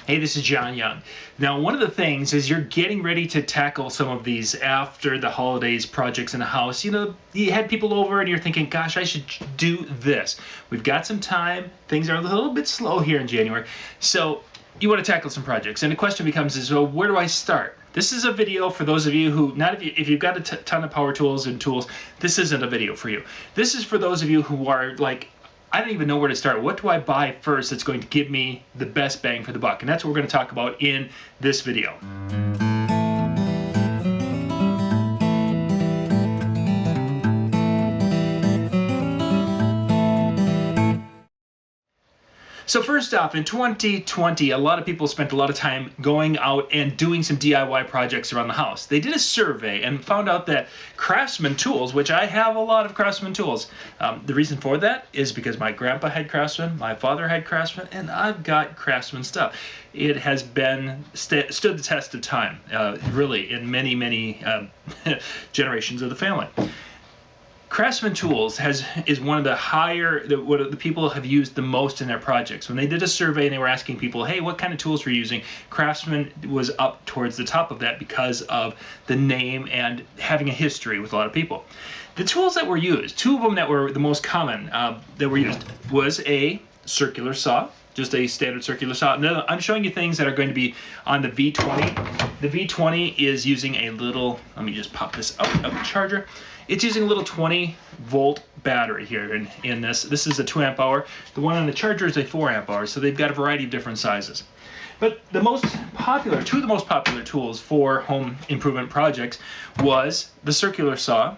Hey, this is John Young. Now, one of the things is you're getting ready to tackle some of these after the holidays projects in the house. You know, you had people over and you're thinking, gosh, I should do this. We've got some time. Things are a little bit slow here in January. So you want to tackle some projects. And the question becomes, well, where do I start? This is a video for those of you who, if you've got a ton of power tools and tools, this isn't a video for you. This is for those of you who are like, I don't even know where to start. What do I buy first that's going to give me the best bang for the buck? And that's what we're going to talk about in this video. So first off, in 2020, a lot of people spent a lot of time going out and doing some DIY projects around the house. They did a survey and found out that Craftsman tools, which I have a lot of Craftsman tools, the reason for that is because my grandpa had Craftsman, my father had Craftsman, and I've got Craftsman stuff. It has been stood the test of time, really, in many generations of the family. Craftsman tools is one of the higher, what the people have used the most in their projects. When they did a survey and they were asking people, hey, what kind of tools were you using? Craftsman was up towards the top of that because of the name and having a history with a lot of people. The tools that were used, two of them that were the most common that were used was a circular saw, just a standard circular saw. Now, I'm showing you things that are going to be on the V20. The V20 is using a little, let me just pop this out of the charger. It's using a little 20-volt battery here in this. This is a 2 amp hour. The one on the charger is a 4 amp hour, so they've got a variety of different sizes. But two of the most popular tools for home improvement projects was the circular saw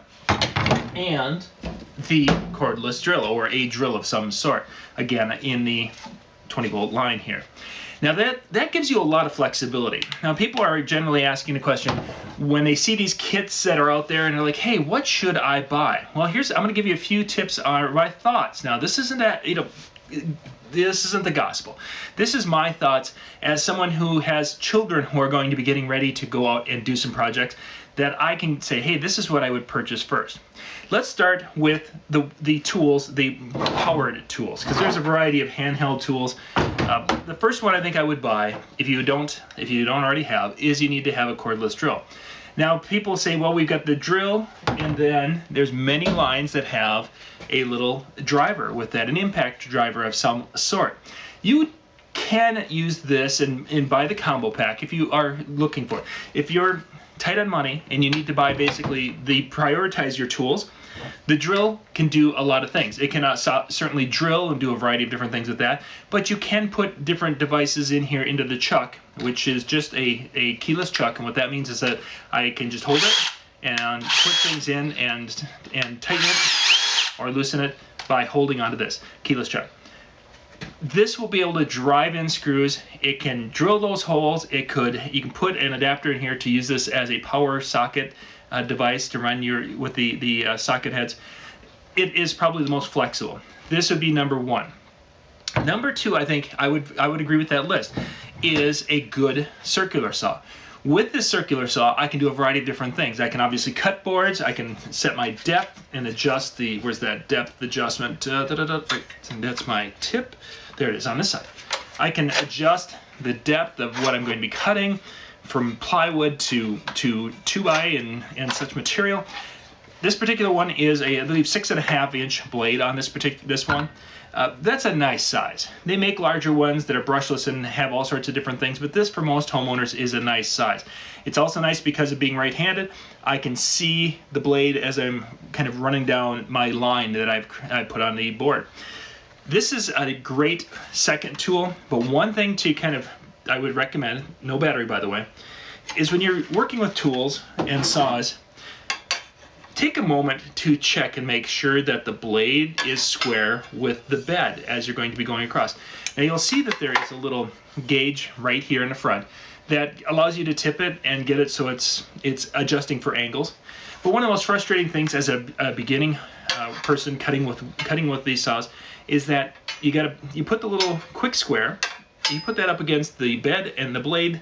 and the cordless drill, or a drill of some sort, again in the 20-volt line here. Now that gives you a lot of flexibility. Now people are generally asking the question when they see these kits that are out there and they're like, hey, what should I buy? Well, I'm going to give you a few tips on my thoughts. Now this isn't this isn't the gospel. This is my thoughts as someone who has children who are going to be getting ready to go out and do some projects, that I can say, hey, this is what I would purchase first. Let's start with the tools, the powered tools, because there's a variety of handheld tools. The first one I think I would buy, if you don't already have, is you need to have a cordless drill. Now people say, well, we've got the drill, and then there's many lines that have a little driver with that, an impact driver of some sort. You can use this and buy the combo pack if you are looking for it. If you're tight on money and you need to buy basically prioritize your tools, the drill can do a lot of things. It cannot certainly drill and do a variety of different things with that, but you can put different devices in here into the chuck, which is just a keyless chuck. And what that means is that I can just hold it and put things in and tighten it or loosen it by holding onto this keyless chuck. This will be able to drive in screws. It can drill those holes. You can put an adapter in here to use this as a power socket device to run with the socket heads. It is probably the most flexible. This would be number one. Number two, I think I would agree with that list, is a good circular saw. With this circular saw, I can do a variety of different things. I can obviously cut boards. I can set my depth and adjust where's that depth adjustment? That's my tip. There it is on this side. I can adjust the depth of what I'm going to be cutting from plywood to 2x and such material. This particular one is I believe 6.5-inch blade on this one. That's a nice size. They make larger ones that are brushless and have all sorts of different things, but this for most homeowners is a nice size. It's also nice because of being right-handed. I can see the blade as I'm kind of running down my line that I put on the board. This is a great second tool, but one thing I would recommend, no battery by the way, is when you're working with tools and saws, take a moment to check and make sure that the blade is square with the bed as you're going to be going across. Now you'll see that there is a little gauge right here in the front that allows you to tip it and get it so it's adjusting for angles. But one of the most frustrating things as a beginning person cutting with these saws is that you put the little quick square, you put that up against the bed and the blade,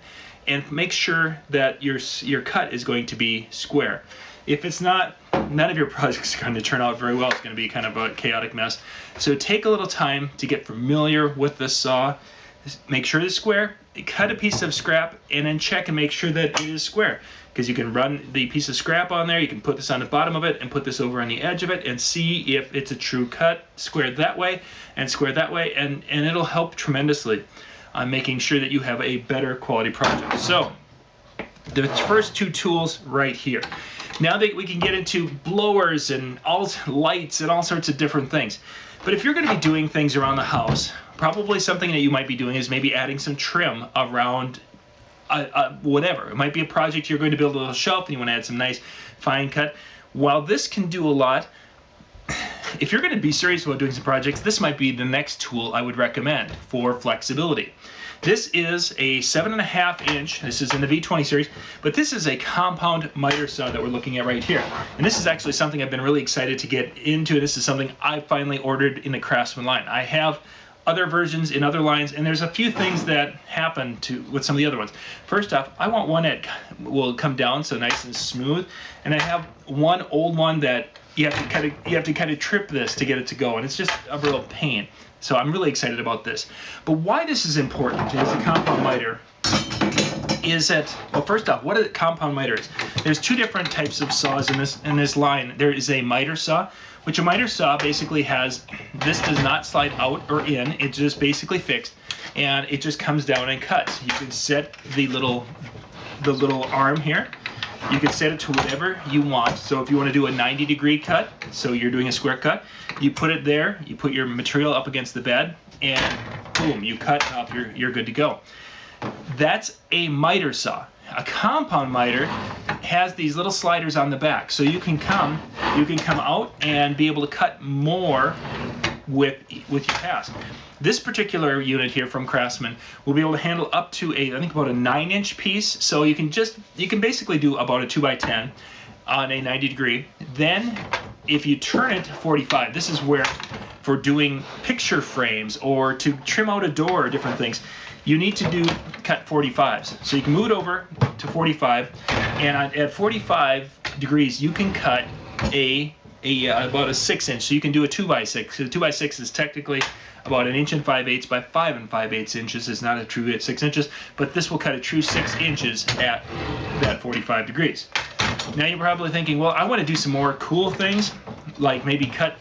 and make sure that your cut is going to be square. If it's not, none of your projects are going to turn out very well. It's going to be kind of a chaotic mess. So take a little time to get familiar with the saw. make sure it's square, cut a piece of scrap, and then check and make sure that it is square. Because you can run the piece of scrap on there, you can put this on the bottom of it and put this over on the edge of it and see if it's a true cut, squared that way and squared that way, and it'll help tremendously on making sure that you have a better quality project. So the first two tools right here. Now that we can get into blowers and all lights and all sorts of different things. But if you're going to be doing things around the house, probably something that you might be doing is maybe adding some trim around whatever. It might be a project you're going to build a little shelf and you want to add some nice fine cut. While this can do a lot, if you're going to be serious about doing some projects, this might be the next tool I would recommend for flexibility. This is a 7.5 inch, this is in the V20 series, but this is a compound miter saw that we're looking at right here. And this is actually something I've been really excited to get into. This is something I finally ordered in the Craftsman line. I have other versions in other lines, and there's a few things that happen with some of the other ones. First off, I want one that will come down so nice and smooth, and I have one old one that you have to kind of trip this to get it to go, and it's just a real pain. So I'm really excited about this. But why this is important as a compound miter is that, well, first off, what a compound miter is. There's two different types of saws in this line. There is a miter saw, which a miter saw basically has, this does not slide out or in, it's just basically fixed, and it just comes down and cuts. You can set the little arm here. You can set it to whatever you want. So if you want to do a 90-degree cut, so you're doing a square cut, you put it there, you put your material up against the bed, and boom, you cut up, you're good to go. That's a miter saw. A compound miter has these little sliders on the back, so you can come out and be able to cut more with your task. This particular unit here from Craftsman will be able to handle up to I think about a 9-inch piece. So you can basically do about a 2x10 on a 90-degree. Then if you turn it to 45, this is where for doing picture frames or to trim out a door or different things, you need to cut 45s. So you can move it over to 45, and at 45 degrees you can cut about a 6-inch. So you can do a 2x6. So 2x6 is technically about 1 5/8 by 5 5/8 inches. It's not a true 6 inches, but this will cut a true 6 inches at that 45 degrees. Now you're probably thinking, well, I want to do some more cool things, like maybe cut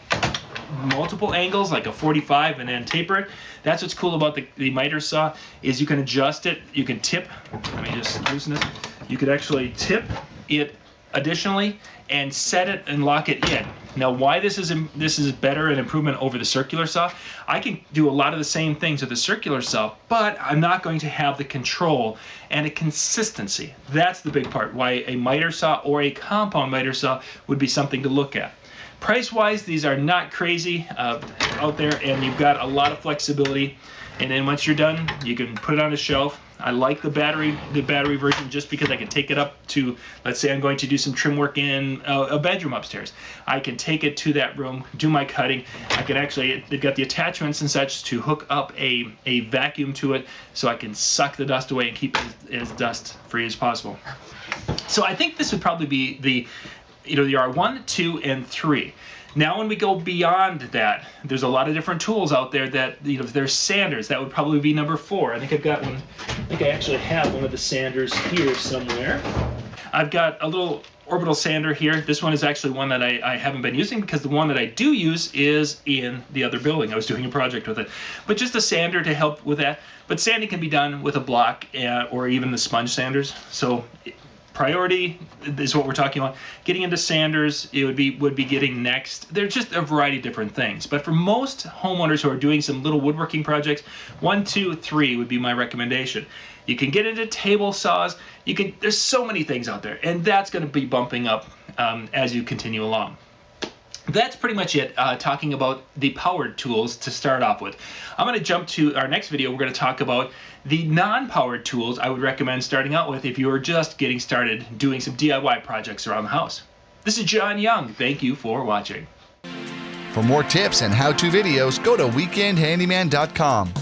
multiple angles, like a 45 and then taper it. That's what's cool about the miter saw, is you can adjust it. You can tip. Let me just loosen this. You could actually tip it additionally and set it and lock it in. Now, why this is better, an improvement over the circular saw, I can do a lot of the same things with the circular saw, but I'm not going to have the control and a consistency. That's the big part, why a miter saw or a compound miter saw would be something to look at. Price-wise, these are not crazy out there, and you've got a lot of flexibility. And then once you're done, you can put it on a shelf. I like the battery version just because I can take it up to, let's say I'm going to do some trim work in a bedroom upstairs. I can take it to that room, do my cutting. I can actually, they've got the attachments and such to hook up a vacuum to it so I can suck the dust away and keep it as dust free as possible. So I think this would probably be the R1, 2, and 3. Now when we go beyond that, there's a lot of different tools out there that, if there's sanders, that would probably be number 4. I think I've got one. I think I actually have one of the sanders here somewhere. I've got a little orbital sander here. This one is actually one that I haven't been using because the one that I do use is in the other building. I was doing a project with it. But just a sander to help with that. But sanding can be done with a block or even the sponge sanders. So priority is what we're talking about. Getting into sanders, it would be getting next. There's just a variety of different things. But for most homeowners who are doing some little woodworking projects, 1, 2, 3 would be my recommendation. You can get into table saws. There's so many things out there, and that's going to be bumping up as you continue along. That's pretty much it, talking about the powered tools to start off with. I'm going to jump to our next video. We're going to talk about the non-powered tools I would recommend starting out with if you are just getting started doing some DIY projects around the house. This is John Young. Thank you for watching. For more tips and how-to videos, go to weekendhandyman.com.